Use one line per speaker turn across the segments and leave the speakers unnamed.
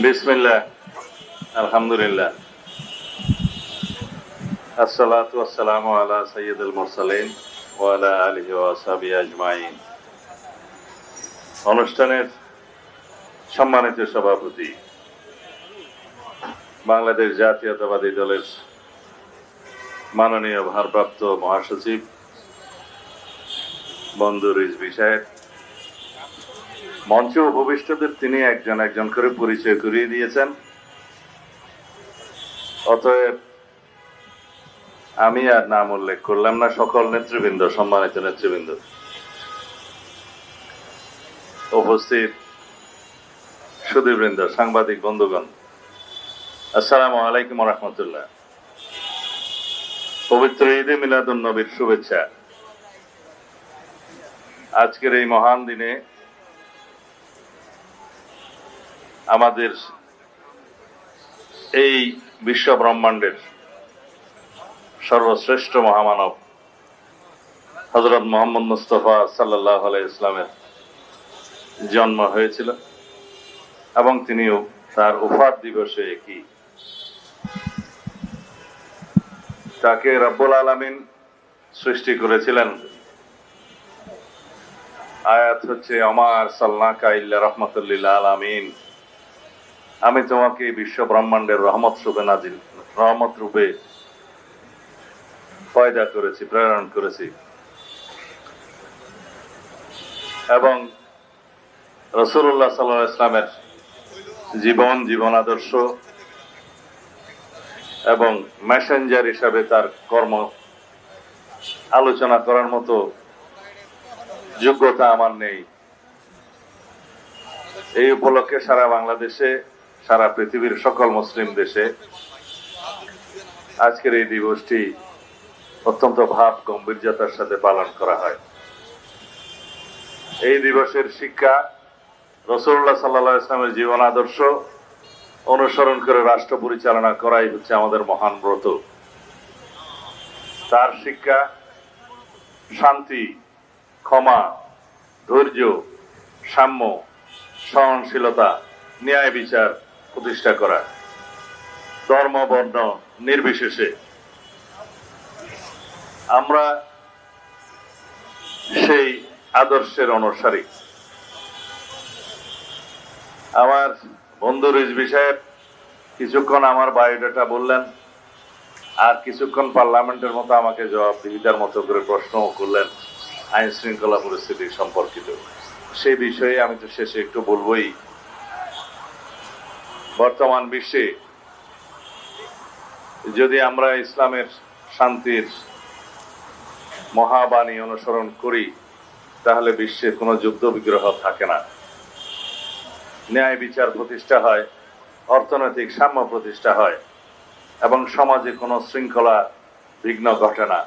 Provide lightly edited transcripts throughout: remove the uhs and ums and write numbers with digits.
বিসমিল্লাহ, আলহামদুলিল্লাহ, আসসালাতু ওয়াসসালামু আলা সাইয়্যিদিল মুরসালিন ওয়া আলা আলিহি ওয়া আসহাবিহি আজমাইন। অনুষ্ঠানের সম্মানিত সভাপতি, বাংলাদেশ জাতীয়তাবাদী দলের মাননীয় ভারপ্রাপ্ত মহাসচিব বন্ধু রিজভী সাহেব, মঞ্চে উপবিষ্টদের তিনি একজন একজন করে পরিচয় করিয়ে দিয়েছেন। অতএব আমি আর নাম উল্লেখ করলাম না। সকল নেতৃবৃন্দ, সম্মানিত নেতৃবৃন্দ, উপস্থিত সুধীবৃন্দ, সাংবাদিক বন্ধুগণ, আসসালামু আলাইকুম ওয়া রাহমাতুল্লাহ। পবিত্র ঈদে মিলাদুন নবীর শুভেচ্ছা। আজকের এই মহান দিনে আমাদের এই বিশ্ব ব্রহ্মাণ্ডের সর্বশ্রেষ্ঠ মহামানব হযরত মুহাম্মদ মুস্তাফা সাল্লাল্লাহু আলাইহি ইসলামের জন্ম হয়েছিল এবং তিনিও তার ওফাত দিবসে কি তাকে রব্বুল আলামিন সৃষ্টি করেছিলেন। আয়াত হচ্ছে ওমা আরসালনাকা ইল্লা রাহমাতাল লিল আলামিন, আমি তোমাকে বিশ্ব ব্রহ্মাণ্ডের রহমত রূপে পয়দা করেছি, প্রেরণ করেছি। এবং রাসূলুল্লাহ সাল্লাল্লাহু আলাইহি ওয়াসাল্লামের জীবন আদর্শ এবং মেসেঞ্জার হিসাবে তার কর্ম আলোচনা করার মতো যোগ্যতা আমার নেই। এই উপলক্ষে সারা বাংলাদেশে, সারা পৃথিবীর সকল মুসলিম দেশে আজকের এই দিবসটি অত্যন্ত ভাব গম্ভীর্যতার সাথে পালন করা হয়। এই দিবসের শিক্ষা রাসূলুল্লাহ সাল্লাল্লাহু আলাইহি ওয়াসাল্লামের জীবন আদর্শ অনুসরণ করে রাষ্ট্র পরিচালনা করাই হচ্ছে আমাদের মহান ব্রত। তার শিক্ষা শান্তি, ক্ষমা, ধৈর্য, সাম্য, সহনশীলতা, ন্যায় বিচার প্রতিষ্ঠা করা, ধর্ম বর্ণ নির্বিশেষে। আমরা সেই আদর্শের অনুসারী। আমার বন্ধু রিজভী সাহেব কিছুক্ষণ আমার বায়োডাটা বললেন, আর কিছুক্ষণ পার্লামেন্টের মতো আমাকে জবাবদিহিতার মতো করে প্রশ্নও করলেন আইন শৃঙ্খলা পরিস্থিতি সম্পর্কিত। সেই বিষয়ে আমি তো শেষে একটু বলবোই। বর্তমান বিশ্বে যদি আমরা ইসলামের শান্তির মহাবাণী অনুসরণ করি, তাহলে বিশ্বে কোনো যুদ্ধ বিগ্রহ থাকে না, ন্যায় বিচার প্রতিষ্ঠা হয়, অর্থনৈতিক সাম্য প্রতিষ্ঠা হয় এবং সমাজে কোনো শৃঙ্খলা বিঘ্ন ঘটে না।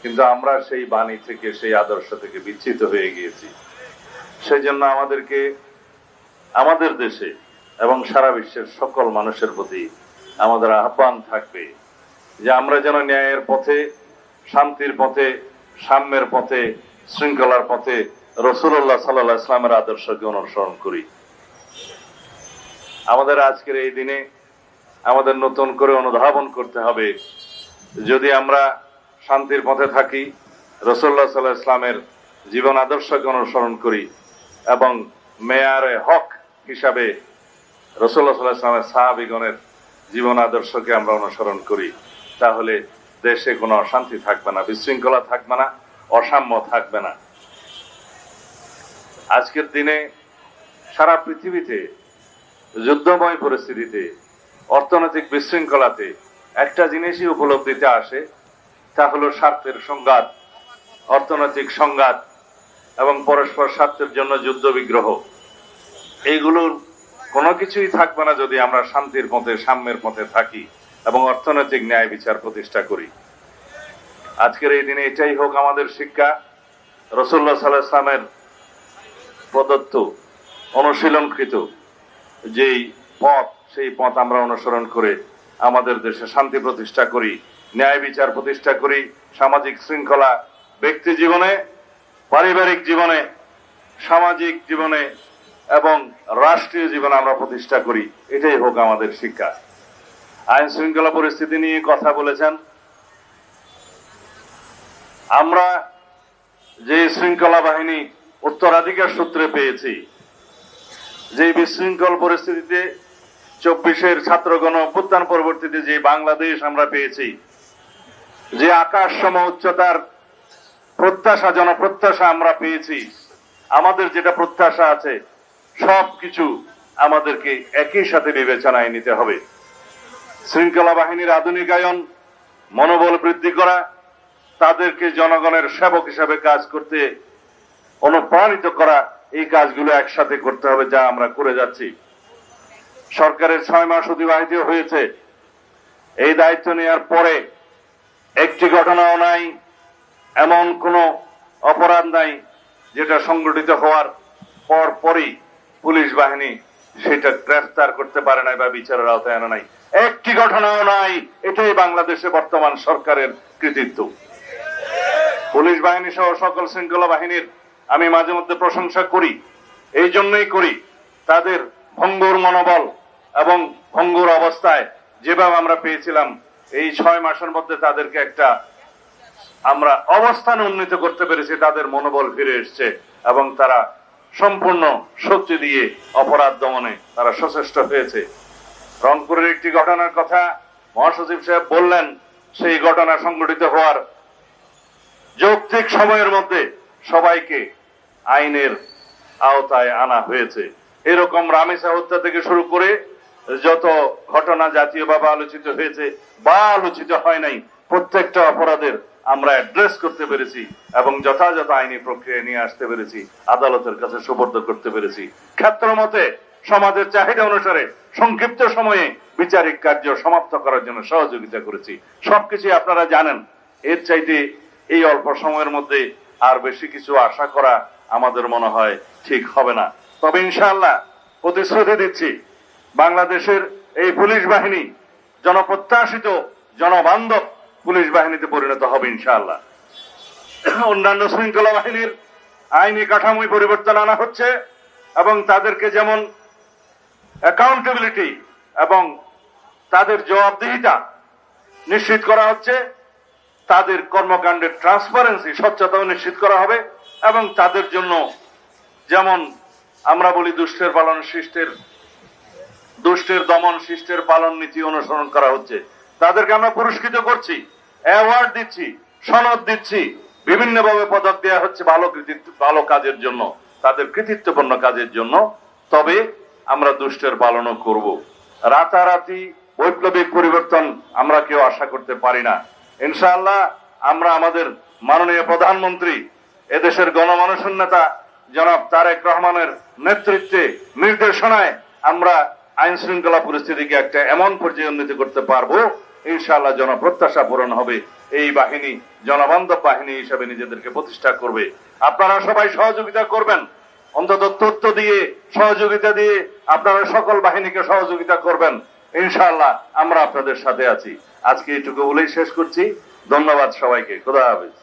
কিন্তু আমরা সেই বাণী থেকে, সেই আদর্শ থেকে বিচ্যুত হয়ে গিয়েছি। সেই জন্য আমাদেরকে আমাদের দেশে এবং সারা বিশ্বের সকল মানুষের প্রতি আমাদের আহ্বান থাকবে যে আমরা যেন ন্যায়ের পথে, শান্তির পথে, সাম্যের পথে, শৃঙ্খলার পথে রাসূলুল্লাহ সাল্লাল্লাহু আলাইহি ওয়াসাল্লামের আদর্শকে অনুসরণ করি। আমাদের আজকের এই দিনে আমাদের নতুন করে অনুধাবন করতে হবে, যদি আমরা শান্তির পথে থাকি, রাসূলুল্লাহ সাল্লাল্লাহু আলাইহি ওয়াসাল্লামের জীবন আদর্শকে অনুসরণ করি এবং মেয়ারে হক হিসাবে রাসূলুল্লাহ সাল্লাল্লাহু আলাইহি ওয়াসাল্লামের সাহাবীগণের জীবন আদর্শকে আমরা অনুসরণ করি, তাহলে দেশে কোনো অশান্তি থাকবে না, বিশৃঙ্খলা থাকবে না, অসাম্য থাকবে না। আজকের দিনে সারা পৃথিবীতে যুদ্ধময় পরিস্থিতিতে, অর্থনৈতিক বিশৃঙ্খলাতে একটা জিনিসই উপলব্ধিতে আসে, তা হলো স্বার্থের সংঘাত, অর্থনৈতিক সংঘাত এবং পরস্পর স্বার্থের জন্য যুদ্ধ বিগ্রহ। এইগুলোর কোনো কিছুই থাকবে না যদি আমরা শান্তির পথে, সাম্যের পথে থাকি এবং অর্থনৈতিক ন্যায় বিচার প্রতিষ্ঠা করি। আজকের এই দিনে এটাই হোক আমাদের শিক্ষা। রাসূলুল্লাহ সাল্লাল্লাহু আলাইহি ওয়াসাল্লামের প্রদত্ত, অনুশীলনকৃত যেই পথ, সেই পথ আমরা অনুসরণ করে আমাদের দেশে শান্তি প্রতিষ্ঠা করি, ন্যায় বিচার প্রতিষ্ঠা করি, সামাজিক শৃঙ্খলা ব্যক্তি জীবনে, পারিবারিক জীবনে, সামাজিক জীবনে এবং রাষ্ট্রীয় জীবন আমরা প্রতিষ্ঠা করি, এটাই হোক আমাদের শিক্ষা। আইন শৃঙ্খলা পরিস্থিতি নিয়ে কথা বলেছেন। আমরা যে শৃঙ্খলা বাহিনী উত্তরাধিকার সূত্রে পেয়েছি, যে বিশৃঙ্খল পরিস্থিতিতে 24-এর ছাত্র গণ অভ্যুত্থান পরবর্তীতে যে বাংলাদেশ আমরা পেয়েছি, যে আকাশ সম উচ্চতার প্রত্যাশা, জনপ্রত্যাশা আমরা পেয়েছি, আমাদের যেটা প্রত্যাশা আছে সবকিছু আমাদেরকে একই সাথে বিবেচনায় নিতে হবে। শৃঙ্খলা বাহিনীর আধুনিকায়ন, মনোবল বৃদ্ধি করা, তাদেরকে জনগণের সেবক হিসাবে কাজ করতে অনুপ্রাণিত করা, এই কাজগুলো একসাথে করতে হবে, যা আমরা করে যাচ্ছি। সরকারের 6 মাস অতিবাহিত হয়েছে। এই দায়িত্ব নেওয়ার পরে একটি ঘটনাও নাই, এমন কোনো অপরাধ নাই যেটা সংগঠিত হওয়ার পরই পুলিশ বাহিনী সেটা গ্রেফতার করতে পারে নাই বা বিচারের আওতায় আনা নাই। একটি ঘটনাও নাই। এটাই বাংলাদেশে বর্তমান সরকারের কৃতিত্ব। পুলিশ বাহিনী সহ সকল শৃঙ্খলা বাহিনীর আমি মাঝে মধ্যে প্রশংসা করি। এই জন্যই করি, তাদের ভঙ্গুর মনোবল এবং ভঙ্গুর অবস্থায় যেভাবে আমরা পেয়েছিলাম, এই 6 মাসের মধ্যে তাদেরকে একটা আমরা অবস্থান উন্নীত করতে পেরেছি। তাদের মনোবল ফিরে এসছে এবং তারা সম্পূর্ণ শক্তি দিয়ে অপরাধ দমনে তারা সচেষ্ট হয়েছে। রংপুরের একটি ঘটনার কথা মহাসচিব সাহেব বললেন। সেই ঘটনা সংঘটিত হওয়ার যৌক্তিক সময়ের মধ্যে সবাইকে আইনের আওতায় আনা হয়েছে। এরকম রামেসা হত্যা থেকে শুরু করে যত ঘটনা জাতীয়ভাবে আলোচিত হয়েছে বা আলোচিত হয় নাই, প্রত্যেকটা অপরাধের আমরা অ্যাড্রেস করতে পেরেছি এবং যথাযথ আইনি প্রক্রিয়া নিয়ে আসতে পেরেছি, আদালতের কাছে সুপর্দ করতে পেরেছি। ক্ষেত্র মতে সমাজের চাহিদা অনুসারে সংক্ষিপ্ত সময়ে বিচারিক কার্য সমাপ্ত করার জন্য সহযোগিতা করেছি। সবকিছু আপনারা জানেন। এর চাইতে এই অল্প সময়ের মধ্যে আর বেশি কিছু আশা করা আমাদের মনে হয় ঠিক হবে না। তবে ইনশাআল্লাহ প্রতিশ্রুতি দিচ্ছি, বাংলাদেশের এই পুলিশ বাহিনী জনপ্রত্যাশিত, জনবান্ধব পুলিশ বাহিনীতে পরিণত হবে ইনশাআল্লাহ। অন্যান্য শৃঙ্খলা বাহিনীর আইনি কাঠামোয় পরিবর্তন আনা হচ্ছে এবং তাদেরকে যেমন অ্যাকাউন্টেবিলিটি এবং তাদের জবাবদিহিতা নিশ্চিত করা হচ্ছে, তাদের কর্মকাণ্ডের ট্রান্সপারেন্সি, স্বচ্ছতাও নিশ্চিত করা হবে এবং তাদের জন্য যেমন আমরা বলি দুষ্টের দমন শিষ্টের পালন নীতি অনুসরণ করা হচ্ছে। তাদেরকে আমরা পুরস্কৃত করছি, অ্যাওয়ার্ড দিচ্ছি, সনদ দিচ্ছি, বিভিন্নভাবে পদক দেওয়া হচ্ছে ভালো কাজের জন্য, তাদের কৃতিত্বপূর্ণ কাজের জন্য। তবে আমরা দুষ্টের পালনও করব। রাতারাতি বৈপ্লবিক পরিবর্তন আমরা কেউ আশা করতে পারি না। ইনশাআল্লাহ আমরা আমাদের মাননীয় প্রধানমন্ত্রী, এদেশের গণমানুষের নেতা জনাব তারেক রহমানের নেতৃত্বে, নির্দেশনায় আমরা আইন শৃঙ্খলা পরিস্থিতিকে একটা এমন পর্যায়ে উন্নীত করতে পারবো, ইনশাআল্লাহ জনপ্রত্যাশা পূরণ হবে। এই বাহিনী জনবান্ধব বাহিনী হিসেবে নিজেদেরকে প্রতিষ্ঠা করবে। আপনারা সবাই সহযোগিতা করবেন, অন্তত তথ্য দিয়ে, সহযোগিতা দিয়ে আপনারা সকল বাহিনীকে সহযোগিতা করবেন। ইনশাআল্লাহ আমরা আপনাদের সাথে আছি। আজকে এইটুকু বলেই শেষ করছি। ধন্যবাদ সবাইকে। খোদা হাফেজ।